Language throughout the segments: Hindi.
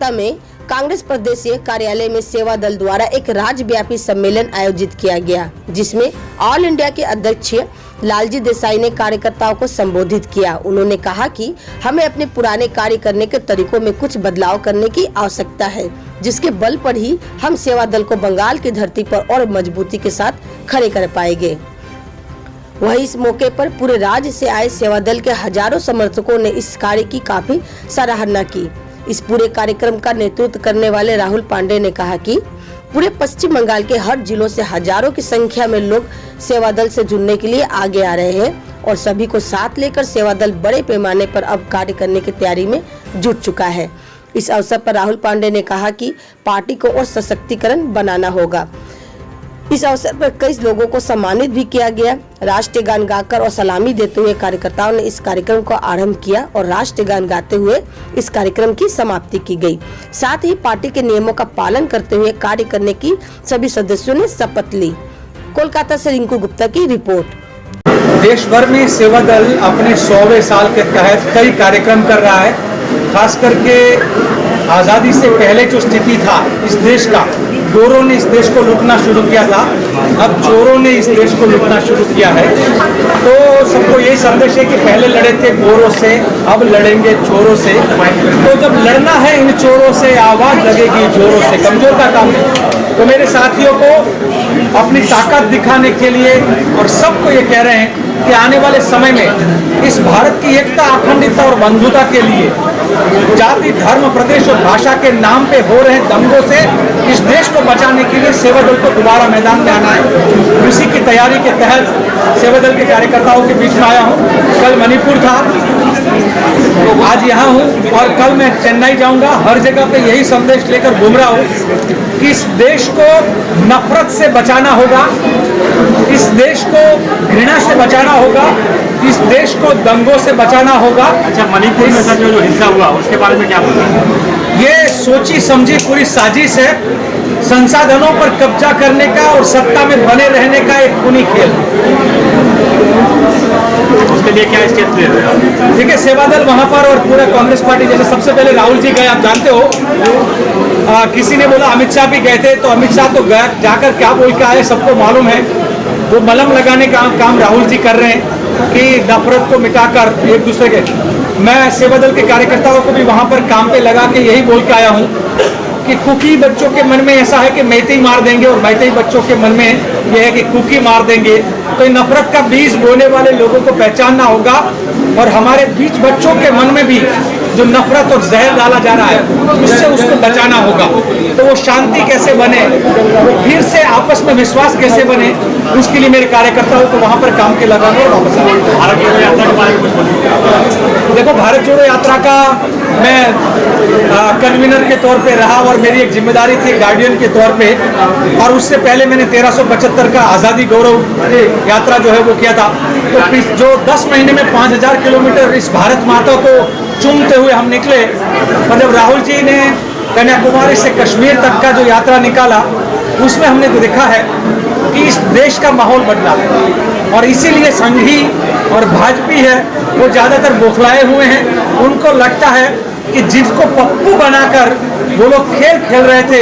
कोलकाता में कांग्रेस प्रदेशीय कार्यालय में सेवा दल द्वारा एक राज्यव्यापी सम्मेलन आयोजित किया गया, जिसमें ऑल इंडिया के अध्यक्ष लालजी देसाई ने कार्यकर्ताओं को संबोधित किया। उन्होंने कहा कि हमें अपने पुराने कार्य करने के तरीकों में कुछ बदलाव करने की आवश्यकता है, जिसके बल पर ही हम सेवा दल को बंगाल की धरती पर और मजबूती के साथ खड़े कर पाएंगे। वहीं इस मौके पर पूरे राज्य से आए सेवा दल के हजारों समर्थकों ने इस कार्य की काफी सराहना की। इस पूरे कार्यक्रम का नेतृत्व करने वाले राहुल पांडे ने कहा कि पूरे पश्चिम बंगाल के हर जिलों से हजारों की संख्या में लोग सेवा दल से जुड़ने के लिए आगे आ रहे हैं और सभी को साथ लेकर सेवा दल बड़े पैमाने पर अब कार्य करने की तैयारी में जुट चुका है। इस अवसर पर राहुल पांडे ने कहा कि पार्टी को और सशक्तिकरण बनाना होगा। इस अवसर पर कई लोगों को सम्मानित भी किया गया। राष्ट्रीय गान गाकर और सलामी देते हुए कार्यकर्ताओं ने इस कार्यक्रम को आरंभ किया और राष्ट्रीय गान गाते हुए इस कार्यक्रम की समाप्ति की गई। साथ ही पार्टी के नियमों का पालन करते हुए कार्य करने की सभी सदस्यों ने शपथ ली। कोलकाता से रिंकू गुप्ता की रिपोर्ट। देश भर में सेवा दल अपने 100वें साल के तहत कई कार्यक्रम कर रहा है। खास करके आज़ादी से पहले जो स्थिति था इस देश का, गोरों ने इस देश को लूटना शुरू किया था, अब चोरों ने इस देश को लूटना शुरू किया है। तो सबको यही संदेश है कि पहले लड़े थे गोरों से, अब लड़ेंगे चोरों से। तो जब लड़ना है इन चोरों से, आवाज़ लगेगी जोरों से, कमजोर का काम है। तो मेरे साथियों को अपनी ताकत दिखाने के लिए और सबको ये कह रहे हैं कि आने वाले समय में इस भारत की एकता, अखंडता और बंधुता के लिए जाति, धर्म, प्रदेश और भाषा के नाम पे हो रहे दंगों से इस देश को बचाने के लिए सेवा दल को दोबारा मैदान में आना है। इसी की तैयारी के तहत सेवा दल के कार्यकर्ताओं के बीच में आया हूँ। कल मणिपुर था, आज यहाँ हूँ और कल मैं चेन्नई जाऊँगा। हर जगह पे यही संदेश लेकर घूम रहा हूँ कि इस देश को नफरत से बचाना होगा, इस देश को घृणा से बचाना होगा, इस देश को दंगों से बचाना होगा। अच्छा, मणिपुर में सर जो हिंसा हुआ उसके बारे में क्या बोलते? ये सोची समझी पूरी साजिश है, संसाधनों पर कब्जा करने का और सत्ता में बने रहने का एक खूनी खेल। उसके लिए क्या स्टेप ले रहे हैं? देखिए, सेवा दल वहाँ पर और पूरा कांग्रेस पार्टी, जैसे सबसे पहले राहुल जी गए, आप जानते हो। किसी ने बोला अमित शाह भी गए थे, तो अमित शाह तो जाकर क्या बोल के आए सबको मालूम है। वो मलम लगाने का काम राहुल जी कर रहे हैं कि नफरत को मिटाकर एक दूसरे के। मैं सेवा दल के कार्यकर्ताओं को भी वहाँ पर काम पे लगा के यही बोल के आया हूँ कि कुकी बच्चों के मन में ऐसा है कि मैते ही मार देंगे और मैते ही बच्चों के मन में यह है कि कुकी मार देंगे। तो इन नफरत का बीज बोने वाले लोगों को पहचानना होगा और हमारे बीच बच्चों के मन में भी जो नफरत और जहर डाला जा रहा है उससे उसको बचाना होगा। तो वो शांति कैसे बने, वो फिर से आपस में विश्वास कैसे बने, उसके लिए मेरे कार्यकर्ताओं को वहाँ पर काम के लगाने और वापस आना। भारत जोड़ो यात्रा के बारे में कुछ बोलिए। देखो, भारत जोड़ो यात्रा का मैं कन्वीनर के तौर पे रहा और मेरी एक जिम्मेदारी थी गार्डियन के तौर पे, और उससे पहले मैंने 1375 का आज़ादी गौरव यात्रा जो है वो किया था। तो जो 10 महीने में 5000 किलोमीटर इस भारत माता को चूमते हुए हम निकले। मतलब राहुल जी ने कन्याकुमारी से कश्मीर तक का जो यात्रा निकाला, उसमें हमने देखा है कि इस देश का माहौल बदला है और इसीलिए संघी और भाजपी है वो ज़्यादातर बौखलाए हुए हैं। उनको लगता है कि जिसको पप्पू बनाकर वो लोग खेल खेल रहे थे,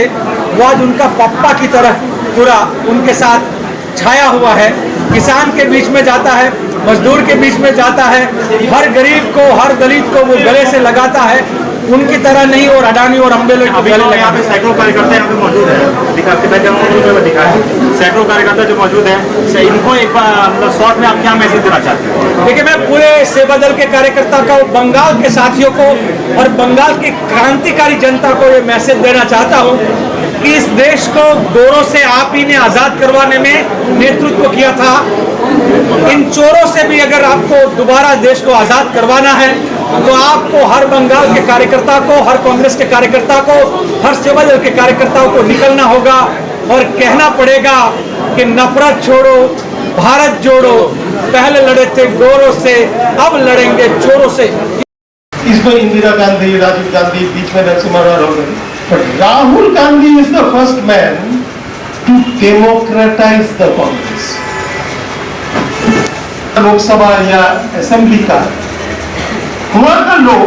वो आज उनका पप्पा की तरह पूरा उनके साथ छाया हुआ है। किसान के बीच में जाता है, मजदूर के बीच में जाता है, हर गरीब को, हर दलित को वो गले से लगाता है। उनकी तरह नहीं और अडानी और अंबेले को गले लगा। यहाँ पे सैकड़ों कार्यकर्ता यहाँ पे मौजूद है, दिखा सैकड़ों कार्यकर्ता जो मौजूद है, इनको एक बार शॉर्ट में आप क्या मैसेज देना चाहते हैं? देखिए, मैं पूरे सेवा दल के कार्यकर्ता को, बंगाल के साथियों को और बंगाल की क्रांतिकारी जनता को ये मैसेज देना चाहता हूँ कि इस देश को गोरों से आप ही ने आज़ाद करवाने में नेतृत्व किया था। इन चोरों से भी अगर आपको दोबारा देश को आज़ाद करवाना है तो आपको, हर बंगाल के कार्यकर्ता को, हर कांग्रेस के कार्यकर्ता को, हर सेवा दल के कार्यकर्ताओं को निकलना होगा और कहना पड़ेगा कि नफरत छोड़ो, भारत जोड़ो। पहले लड़े थे गोरों से, अब लड़ेंगे चोरों से। इसमें इंदिरा गांधी, राजीव गांधी, बीच में Narasimha Rao, but Rahul Gandhi is the first man to democratise the Congress. Lok Sabha या असेंबली का वहाँ का लोग,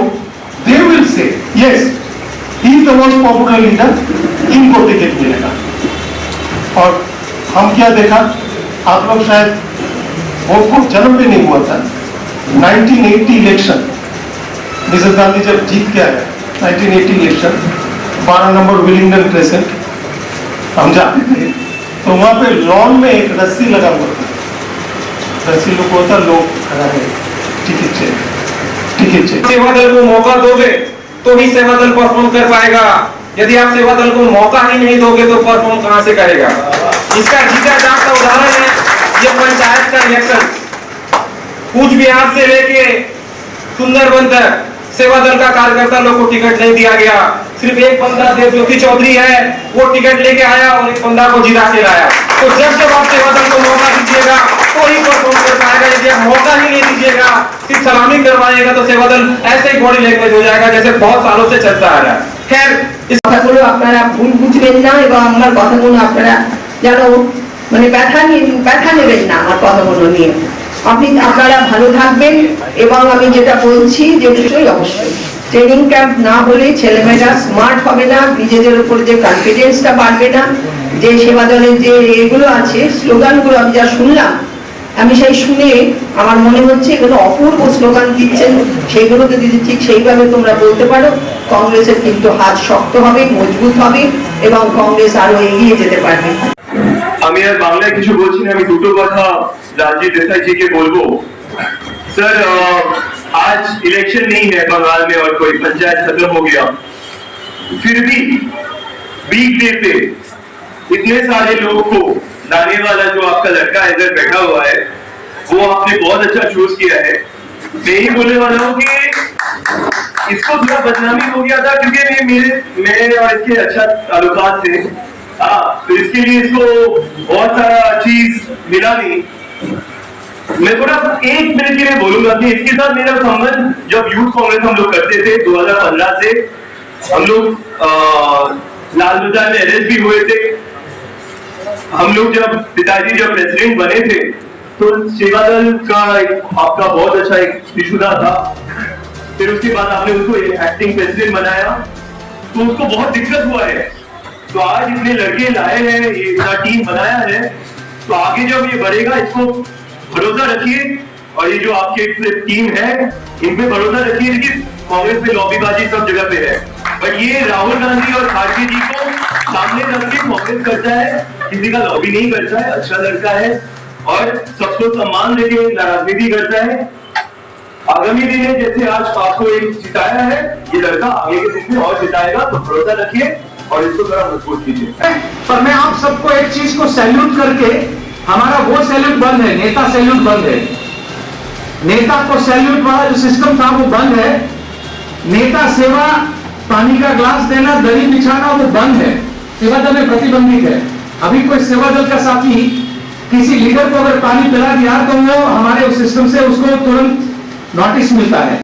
they will say yes, he is the most popular leader, इनको टिकट मिलेगा। और हम क्या देखा, आप लोग शायद वो जन्म भी नहीं हुआ था, 1980 इलेक्शन मिसेस गांधी जब जीत के आया 1980 इलेक्शन, 12 नंबर विलिंगडन क्रेसेंट हम जाते थे, तो वहां पे लॉन में एक रस्सी लगा हुआ था, रस्सी लोग होता, लोग खड़ा है, टिकट चाहिए। सेवा दल को मौका दोगे तो ही सेवा दल परफॉर्म कर पाएगा। यदि आप सेवा दल को मौका ही नहीं दोगे तो परफॉर्म कहां से करेगा। इसका जीता जागता उदाहरण है ये पंचायत का इलेक्शन। कूच बिहार से लेके सुंदरबन तक सेवा दल का कार्यकर्ता लोग को टिकट नहीं दिया गया। सिर्फ एक बंदा देवज्योति चौधरी है, वो टिकट लेके आया और एक बंदा को जिता के लाया। तो जब आप सेवा दल को मौका दीजिएगा तो ही परफॉर्म कर पाएगा। यदि आप मौका ही नहीं दीजिएगा, सिर्फ सलामी करवाएगा, तो सेवा दल ऐसे ही बॉडी लैंग्वेज हो जाएगा जैसे बहुत सालों से चलता आ रहा है। खैर, इस কথাগুলো আপনারা ভুল বুঝবেন না এবং আমার কথাগুলো আপনারা যেন মানে ব্যথা নেবেন না আমার কথাগুলো নিয়ে। আপনারা ভালো থাকবেন এবং আমি যেটা বলছি যে অবশ্যই ট্রেনিং ক্যাম্প না হলে ছেলেমেয়েরা স্মার্ট হবে না, নিজেদের উপর যে কনফিডেন্সটা বাড়বে না। যে সেবা দলের যে এগুলো আছে স্লোগানগুলো আমি যা শুনলাম, আমি সেই শুনে আমার মনে হচ্ছে এগুলো অপূর্ব স্লোগান দিচ্ছেন। সেইগুলোকে যদি ঠিক সেইভাবে তোমরা বলতে পারো, কংগ্রেসের কিন্তু হাত শক্ত হবে, মজবুত হবে এবং কংগ্রেস আরো এগিয়ে যেতে পারবে। আমি আর বাংলায় কিছু বলছি না, আমি দুটো কথা लालजी देसाई जी के बोलबो। सर, आज इलेक्शन नहीं है बंगाल में और कोई पंचायत खत्म हो गया, फिर भी वीक डे पे इतने सारे लोगों को लाने वाला जो आपका लड़का इधर बैठा हुआ है, वो आपने बहुत अच्छा चूज किया है। मैं ही बोलने वाला हूँ कि इसको थोड़ा बदनामी हो गया था क्योंकि मेरे और इसके अच्छा ताल्लुकात थे, तो इसके लिए इसको बहुत सारा चीज मिला नहीं। मैं थोड़ा 1 मिनट के लिए बोलूंगा कि इसके साथ मेरा संबंध जब यूथ कांग्रेस हम लोग करते थे 2015 से, हम लोग लाल बाजार में अरेस्ट भी हुए थे। हम लोग जब पिताजी जब प्रेसिडेंट बने थे तो सेवा दल का आपका बहुत अच्छा एक शुदा था, फिर उसके बाद आपने उसको एक्टिंग प्रेसिडेंट बनाया, तो उसको बहुत दिक्कत हुआ है। तो आज इतने लड़के लाए हैं, ये इतना टीम बनाया है, तो आगे जब ये बढ़ेगा इसको भरोसा रखिए। और ये जो आपकी टीम है इन पे भरोसा रखिए कि कांग्रेस में लॉबीबाजी सब जगह पे है, बट ये राहुल गांधी और खड़गे जी को सामने रख के कांग्रेस करता है, किसी का लॉबी नहीं करता है, अच्छा लड़का है और सबको सम्मान देके राजनीति करता है। आगामी दिन है जैसे आज आपको एक जिताया है, ये लड़का आगे के दिन में और जिताएगा, तो भरोसा रखिए और इसको थोड़ा मजबूत कीजिए। पर मैं आप सबको एक चीज को सैल्यूट करके, हमारा वो सैल्यूट बंद है, नेता सैल्यूट बंद है। नेता को सैल्यूट वाला जो सिस्टम था वो बंद है। नेता सेवा, पानी का ग्लास देना, दरी बिछाना वो बंद है, सेवा दल में प्रतिबंधित है। अभी कोई सेवा दल का साथी किसी लीडर को अगर पानी पिला दिया तो वो हमारे उस सिस्टम से उसको तुरंत नोटिस मिलता है।